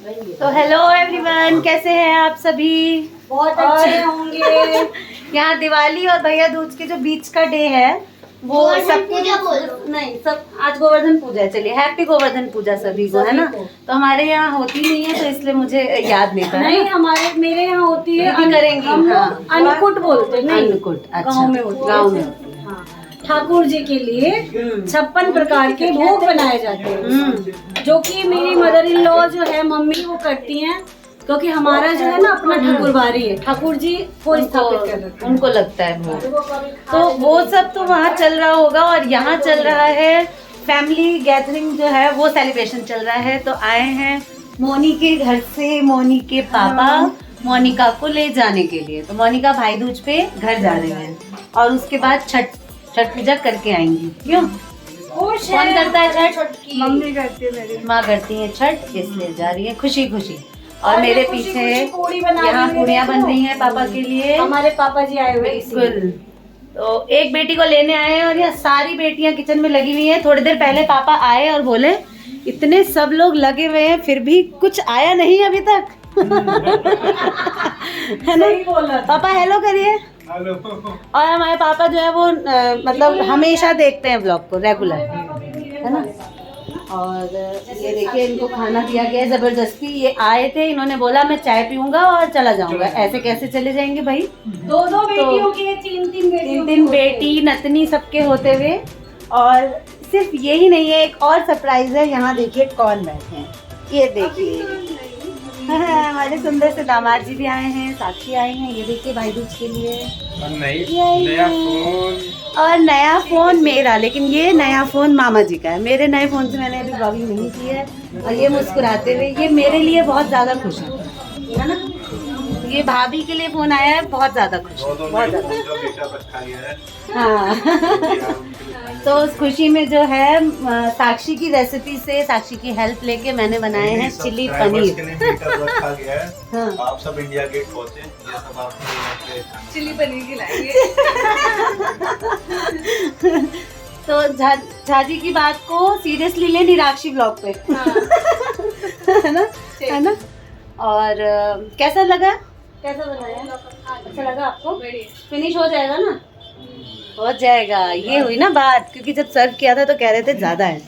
तो hello everyone, कैसे हैं आप सभी? बहुत अच्छे होंगे। यहाँ दिवाली और भैया दूज के जो बीच का डे है वो सबके नहीं, सब आज गोवर्धन पूजा है। चलिए हैप्पी गोवर्धन पूजा सभी को, है ना? तो हमारे यहाँ होती नहीं है तो इसलिए मुझे याद नहीं था। नहीं, मेरे यहाँ होती है। करेंगे हम लोग अन्नकूट बोलते हैं। अन्नकूट, गाँव में होती है। गाँव में होती है। हाँ, ठाकुर जी के लिए 56 प्रकार के भोग बनाए जाते हैं, जो कि मेरी मदर इन लॉ जो है मम्मी वो करती हैं, क्योंकि हमारा जो है ना अपना ठाकुरबाड़ी है, ठाकुर जी को स्थापित कर रखा है। उनको लगता है वो, तो वो सब तो वहाँ चल रहा होगा और यहाँ चल रहा है फैमिली गैदरिंग जो है वो सेलिब्रेशन चल रहा है। तो आए हैं मोनी के घर से मोनी के पापा मोनिका को ले जाने के लिए। तो मोनिका भाई दूज पे घर जा रहे हैं और उसके बाद छठ पूजा करके आएंगी। क्यों? कौन करता है छठ? मम्मी करती है, मेरी माँ करती है छठ, इसलिए जा रही है खुशी खुशी। और मेरे पीछे यहाँ पूड़ियाँ बन रही हैं पापा के लिए। हमारे पापा जी आए हुए बिल्कुल। तो एक बेटी को लेने आए हैं और यहाँ सारी बेटियां किचन में लगी हुई हैं। थोड़ी देर पहले पापा आए और बोले इतने सब लोग लगे हुए हैं फिर भी कुछ आया नहीं अभी तक। है ना? पापा हेलो करिए। हेलो। और हमारे पापा जो है वो मतलब हमेशा देखते हैं ब्लॉग को रेगुलर, है ना? और ये देखिए इनको खाना दिया गया है जबरदस्ती। ये आए थे, इन्होंने बोला मैं चाय पीऊंगा और चला जाऊंगा। ऐसे कैसे चले जाएंगे भाई? दो बेटियों के तीन बेटी नतनी सबके होते हुए। और सिर्फ यही नहीं है, एक और सरप्राइज है। यहाँ देखिए कौन बैठे हैं, ये देखिए हमारे सुंदर से दामाद जी भी आए हैं, साक्षी आई हैं। ये देखिए भाई दूज के लिए नया फोन, और नया फोन मेरा, लेकिन ये नया फोन मामा जी का है। मेरे नए फोन से मैंने अभी ब्लॉगिंग नहीं की है। और ये मुस्कुराते हुए, ये मेरे लिए बहुत ज्यादा खुश है ना? ये भाभी के लिए फोन आया है, बहुत ज्यादा खुश है, बहुत ज्यादा। हाँ तो उस खुशी में जो है साक्षी की रेसिपी से, साक्षी की हेल्प लेके मैंने बनाए हैं चिली पनीर। हाँ। आप सब इंडिया गेट पहुंचे, ये सब आपके चिली पनीर खिलाएंगे। तो झाजी की बात को सीरियसली ले निराक्षी ब्लॉग पे। है ना? है ना? और कैसा लगा? कैसा बनाया? अच्छा लगा आपको? फिनिश हो जाएगा ना? हो जाएगा। ये हुई ना बात, क्योंकि जब सर्व किया था तो कह रहे थे ज्यादा है।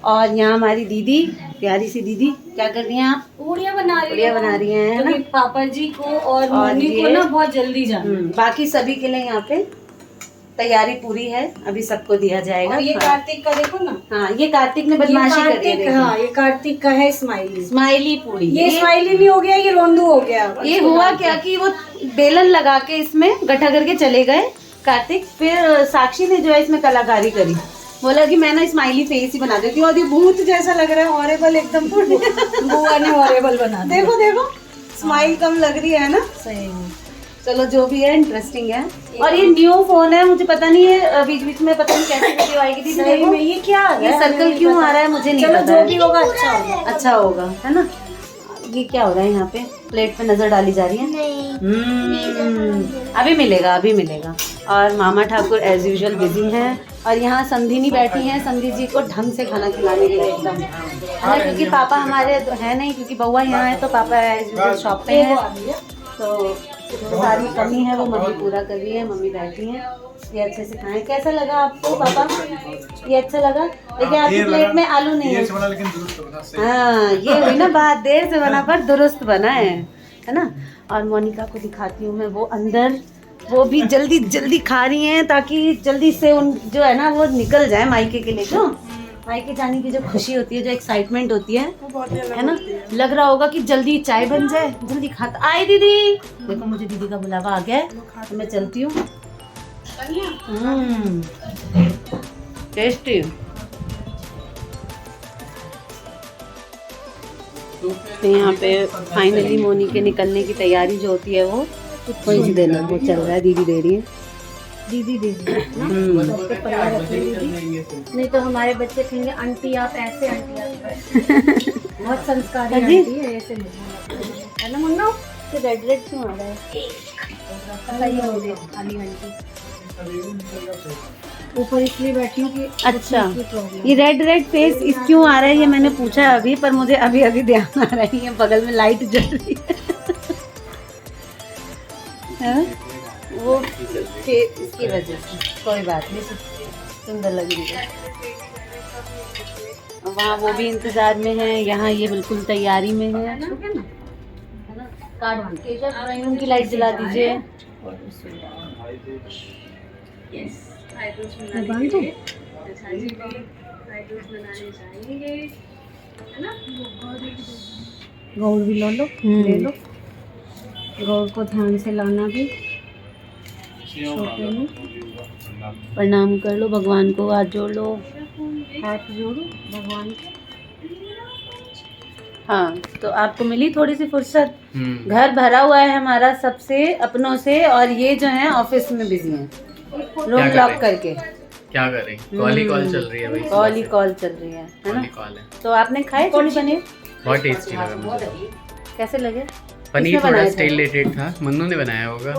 और यहाँ हमारी दीदी, प्यारी सी दीदी, क्या कर रही हैं आप? पूड़ियाँ बना रही हैं, है ना? पापा जी को और मम्मी को ना बहुत जल्दी जाना। बाकी सभी के लिए यहाँ पे तैयारी पूरी है, अभी सबको दिया जाएगा। और ये कार्तिक का देखो ना। हाँ, ये कार्तिक ने बदमाशी कर दी है। हाँ, ये कार्तिक का है स्माइली पूरी। ये स्माइली नहीं हो गया, ये रोंदू हो गया। ये हुआ क्या कि वो बेलन लगा के इसमें गड्ढा करके चले गए कार्तिक। फिर साक्षी ने जो है इसमें कलाकारी करी, बोला कि मैं ना स्माइली फेस ही बना देती हूँ। और ये भूत जैसा लग रहा है, हॉरेबल एकदम। बुआ ने हॉरेबल बना दिया। देखो स्माइल कम लग रही है ना? सही। चलो जो भी है इंटरेस्टिंग है। और ये न्यू फोन है, मुझे पता नहीं है बीच बीच में पता नहीं कैसी वीडियो आएगी। दीदी देखो ये क्या है? ये सर्कल क्यों आ रहा है मुझे नहीं पता। जो भी होगा अच्छा होगा, है ना? ये क्या हो रहा है यहाँ पे? प्लेट पे नजर डाली जा रही है। अभी मिलेगा। और मामा ठाकुर एज यूजुअल बिजी हैं। और यहाँ समधिनी बैठी हैं, समधी जी को ढंग से खाना खिलाने के लिए एकदम, है ना? क्योंकि पापा हमारे तो है नहीं, क्योंकि बउआ यहाँ है तो पापा एज यूजुअल शॉप पे है। तो सारी कमी है वो मम्मी पूरा कर रही है। मम्मी बैठी हैं, ये अच्छे से खाएं। कैसा लगा आपको पापा? ये अच्छा लगा? लेकिन आपकी प्लेट में आलू नहीं है। हाँ, ये हुई ना बात, देर से बना पर दुरुस्त बना है ना? और मोनिका को दिखाती हूँ मैं, वो अंदर वो भी जल्दी खा रही हैं ताकि जल्दी से उन जो है ना वो निकल जाए मायके के लिए। क्यों? मायके जाने की जो खुशी होती है, जो एक्साइटमेंट होती है ना? लग रहा होगा कि जल्दी चाय बन जाए, जल्दी खाता। आए दीदी, देखो मुझे दीदी का बुलावा आ गया है तो मैं चलती हूँ। टेस्टी। तो यहाँ पे फाइनली मोनी के निकलने की तैयारी जो होती है वो कुछ देना वो चल रहा है। दीदी दे रही है, दीदी दे रही है। नहीं तो हमारे बच्चे कहेंगे आंटी आप ऐसे, आंटी आप बहुत संस्कारी आंटी है, ऐसे है ना मुन्ना? तो रेड क्यों आ रहा है? सही हो गया खाली आंटी। ऊपर इसलिए बैठी हूँ कि अच्छा, की प्रॉब्लम। ये रेड रेड फेस इस क्यों आ रहा है ये मैंने पूछा अभी, पर मुझे अभी अभी ध्यान आ रही है, बगल में लाइट जल रही है वो इसकी वजह से। कोई बात नहीं, सुंदर लग रही है। वहाँ वो भी इंतजार में है, यहाँ ये बिल्कुल तैयारी में है ना। केशव रूम की लाइट जला दीजिए। गौर भी लो, ले लो। गौर को ध्यान से लाना भी। छोटे में प्रणाम कर लो भगवान को, हाथ जोड़ लो। हाथ जोड़ो भगवान को। हाँ, तो आपको मिली थोड़ी सी फुर्सत। घर भरा हुआ है हमारा सबसे अपनों से, और ये जो है ऑफिस में बिजी हैं, रूम लॉक करके। क्या करें, कॉल ही कॉल चल रही है भाई, कॉल ही कॉल चल रही है ना। कॉल है। तो आपने खाए चिली पनीर? बहुत टेस्टी लगा मुझे। कैसे लगे? पनीर किसने थोड़ा बनाया था? स्टाइल रिलेटेड था, मन्नू ने बनाया होगा।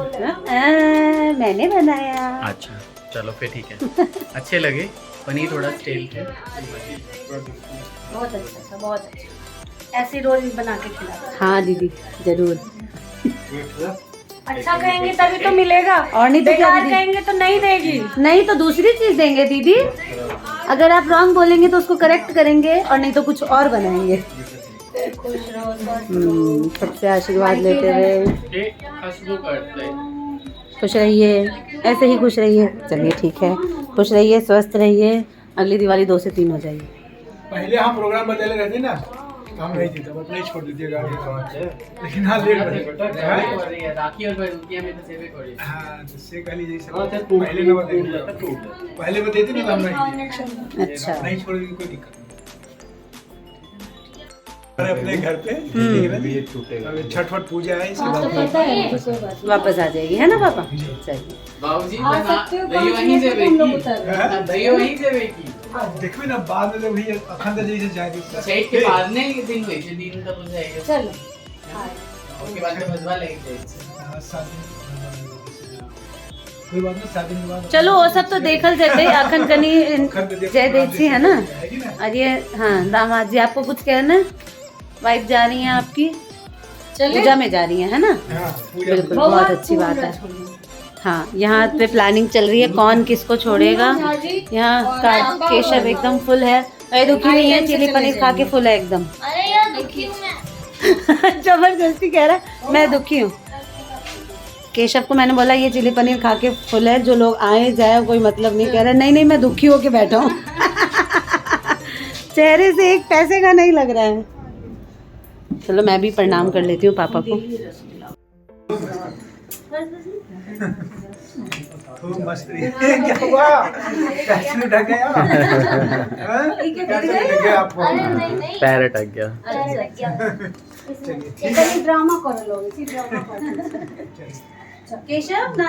मैंने बनाया। अच्छा चलो फिर ठीक है। अच्छे लगे, पनीर थोड़ा स्टाइल थे। बहुत अच्छा था, बहुत अच्छा। ऐसे रोज बना के खिला। हाँ दीदी जरूर। अच्छा कहेंगे तभी तो मिलेगा, और नहीं तो क्या बेकार दीदी? कहेंगे तो नहीं देगी। नहीं तो दूसरी चीज देंगे दीदी। अगर आप रॉन्ग बोलेंगे तो उसको करेक्ट करेंगे, और नहीं तो कुछ और बनाएंगे। सबसे आशीर्वाद लेते हुए खुश रहिए, ऐसे ही खुश रहिए। चलिए ठीक है, खुश रहिए, स्वस्थ रहिए। अगली दिवाली 2 से 3 हो जाएगी। पहले हम प्रोग्राम बदले रहते ना, हम नहीं थे तब अपने ही छोड़ दीजिए गाड़ी, लेकिन हाँ लेट बने। राखी और भैया में तो सेवे करी। हाँ जिससे कल जैसे पहले ना बताइए, पहले बताते ना हम नहीं। अच्छा। नहीं छोड़ेगी कोई दिक्कत नहीं। अपने घर पे अभी छठ वठ पूजा है, इसके बाद वापस आ जाएगी, है ना पापा? चलिए। बाबूजी दही वहीं से बेची, दही वहीं से बेची। देखो ना बाद में भैया अखंड जैसे जाएगी छठ के बाद नहीं दिन हुई थी, दिन तक हो जाएगा। चलो उसके बाद में भजवा लेंगे। कोई बात नहीं, 7 दिन के बाद चलो वो सब तो देखल जते अखन कनी जय देसी है ना। और ये हाँ दामाद जी आपको कुछ कहना है? वाइफ जा रही हैं आपकी, पूजा में जा रही हैं, है ना? बिल्कुल, बहुत अच्छी बात है। हाँ, यहाँ पे प्लानिंग चल रही है कौन किसको छोड़ेगा। यहाँ का केशव एकदम फुल है, अरे दुखी नहीं है, चिली पनीर खा के फुल है एकदम। अरे यार दुखी हूँ मैं। जबरदस्ती कह रहा है मैं दुखी हूँ। केशव को मैंने बोला ये चिली पनीर खा के फुल है, जो लोग आए जाए कोई मतलब नहीं। कह रहा नहीं नहीं मैं दुखी होके बैठा हूँ। चेहरे से एक पैसे का नहीं लग रहा है। चलो मैं भी प्रणाम कर लेती हूँ पापा को। मस्त क्या हुआ? कैसे ढक गया? कैसे ढक गया आपको? अरे नहीं नहीं पैर अटक गया। अरे लग गया। इसी ड्रामा कर लो, इसी ड्रामा कर। केशव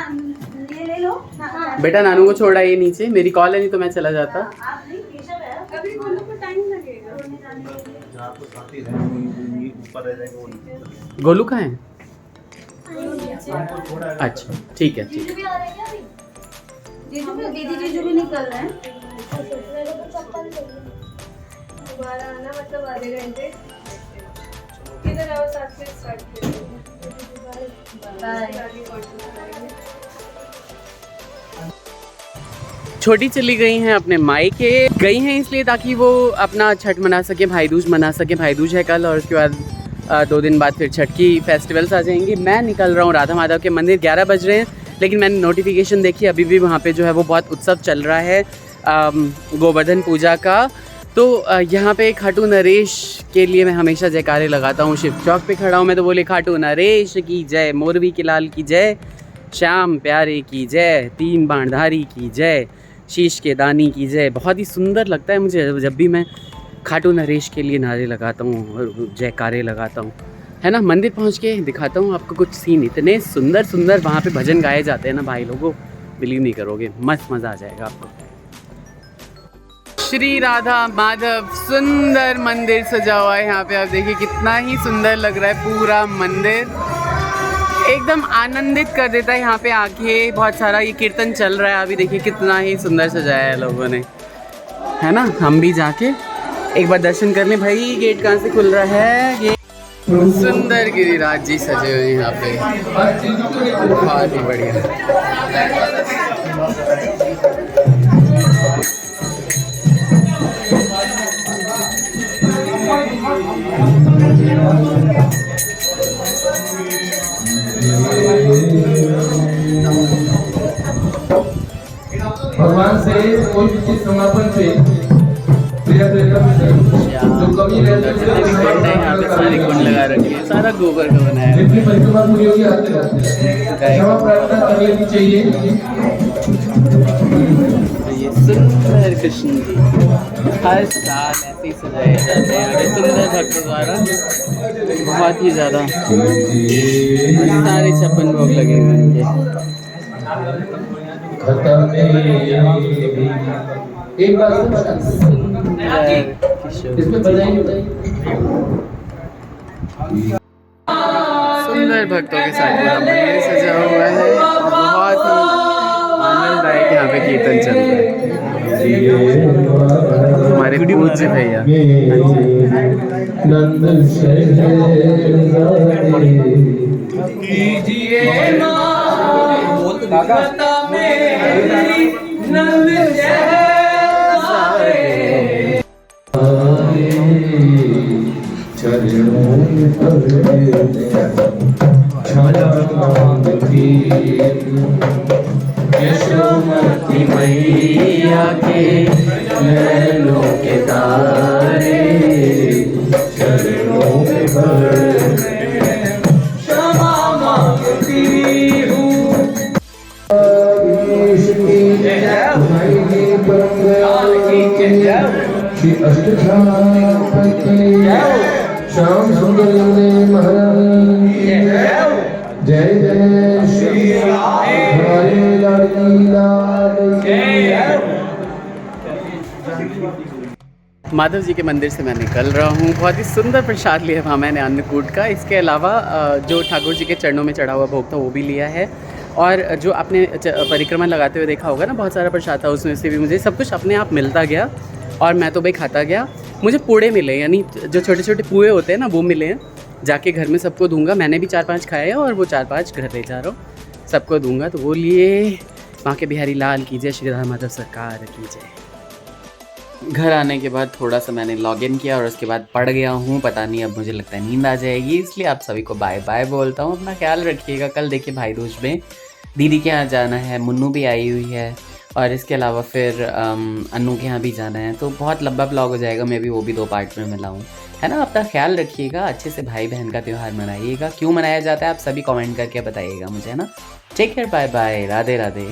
ये ले लो। बेटा नानू को छोड़ा ये नीचे, मेरी कॉल है, नहीं तो मैं चला जाता। आप नहीं, केशव है। अभी बोलो को टाइम लगेगा। गोलू कहाँ है? अच्छा ठीक है ठीक है। भी आ रहे हैं क्या अभी? दीदी जीजू भी निकल रहे हैं। मेरे को चप्पल चाहिए। दोबारा आना मतलब आधे घंटे। किधर आओ, साथ में स्टार्ट करेंगे। छोटी चली गई हैं अपने मायके, गई हैं इसलिए ताकि वो अपना छठ मना सके, भाई दूज मना सके। भाई दूज है कल, और उसके बाद 2 दिन बाद फिर छठ की फेस्टिवल्स आ जाएंगी। मैं निकल रहा हूँ राधा माधव के मंदिर, 11 बज रहे हैं, लेकिन मैंने नोटिफिकेशन देखी अभी भी वहाँ पे जो है वो बहुत उत्सव चल रहा है गोवर्धन पूजा का। तो यहाँ पे खाटू नरेश के लिए मैं हमेशा जयकारे लगाता हूँ। शिव चौक पे खड़ा हूँ मैं तो बोले खाटू नरेश की जय, मोरवी के लाल की जय, श्याम प्यारे की जय, 3 बाणधारी की जय, शीश के दानी की जय। बहुत ही सुंदर लगता है मुझे जब भी मैं खाटू नरेश के लिए नारे लगाता हूँ और जयकारे लगाता हूँ, है ना। मंदिर पहुँच के दिखाता हूँ आपको कुछ सीन, इतने सुंदर सुंदर वहाँ पे भजन गाए जाते हैं ना भाई लोगों, बिलीव नहीं करोगे, मस्त मज़ा आ जाएगा आपको। श्री राधा माधव सुंदर मंदिर सजा हुआ है यहाँ पे, आप देखिए कितना ही सुंदर लग रहा है पूरा मंदिर। एकदम आनंदित कर देता है यहाँ पे आके। बहुत सारा ये कीर्तन चल रहा है अभी, देखिए कितना ही सुंदर सजाया है लोगों ने, है ना। हम भी जाके एक बार दर्शन कर लें। भाई गेट कहाँ से खुल रहा है? ये सुंदर गिरिराज जी सजे हुए हैं यहाँ पे, बहुत ही बढ़िया। भगवान से कोई भी चीज समापन से प्रिय प्रियतम से जो कमी रहती है कुंड है यहाँ पे, सारे कुंड लगा रखे हैं, सारा गोबर का बनाया है। जितनी परिक्रमा पूरी होगी आते रहते हैं। क्षमा प्रार्थना कर लेनी चाहिए। ये सुंदर कृष्ण जी हर साल ऐसे ही सजाए जाते हैं आगे सुंदर भक्तों द्वारा, बहुत ही ज़्यादा। सारे 56 भोग लगे हुए हैं। एक बार इसमें बताइए सुंदर भक्तों के साथ पूरा मंदिर सजा हुआ है और बहुत ही आनंददायक यहाँ पे कीर्तन चल रहा है। हमारे पूज्य भैया यशोमती मैया के नैनों के तारे चरणों में क्षमा मांगती हूँ। श्री अष्टधाम श्याम सुंदर महाराज जय जय श्री हमारे लाडली लाल माधव जी के मंदिर से मैं निकल रहा हूँ। बहुत ही सुंदर प्रसाद लिया वहाँ मैंने अन्नकूट का। इसके अलावा जो ठाकुर जी के चरणों में चढ़ा हुआ भोग था वो भी लिया है, और जो आपने परिक्रमा लगाते हुए देखा होगा ना, बहुत सारा प्रसाद था, उसमें से भी मुझे सब कुछ अपने आप मिलता गया और मैं तो भाई खाता गया। मुझे पूड़े मिले, यानी जो छोटे छोटे पुए होते हैं ना वो मिले हैं। जाके घर में सबको दूंगा, मैंने भी 4-5 खाए हैं और वो 4-5 घर ले जा रहा हूँ, सबको दूंगा। तो वो लिए वहाँ के बिहारी लाल की जय, श्री राधा माधव सरकार की जय। घर आने के बाद थोड़ा सा मैंने लॉगिन किया और उसके बाद पढ़ गया हूँ। पता नहीं, अब मुझे लगता है नींद आ जाएगी, इसलिए आप सभी को बाय बाय बोलता हूँ। अपना ख्याल रखिएगा। कल देखिए भाई दूज में दीदी के यहाँ जाना है, मुन्नू भी आई हुई है, और इसके अलावा फिर अन्नू के यहाँ भी जाना है। तो बहुत लंबा ब्लॉग हो जाएगा, मैं भी वो भी 2 पार्ट में मिलाऊँ, है ना। अपना ख्याल रखिएगा, अच्छे से भाई बहन का त्यौहार मनाइएगा। क्यों मनाया जाता है आप सभी कमेंट करके बताइएगा मुझे, है ना। Take care, bye bye, Radhe Radhe.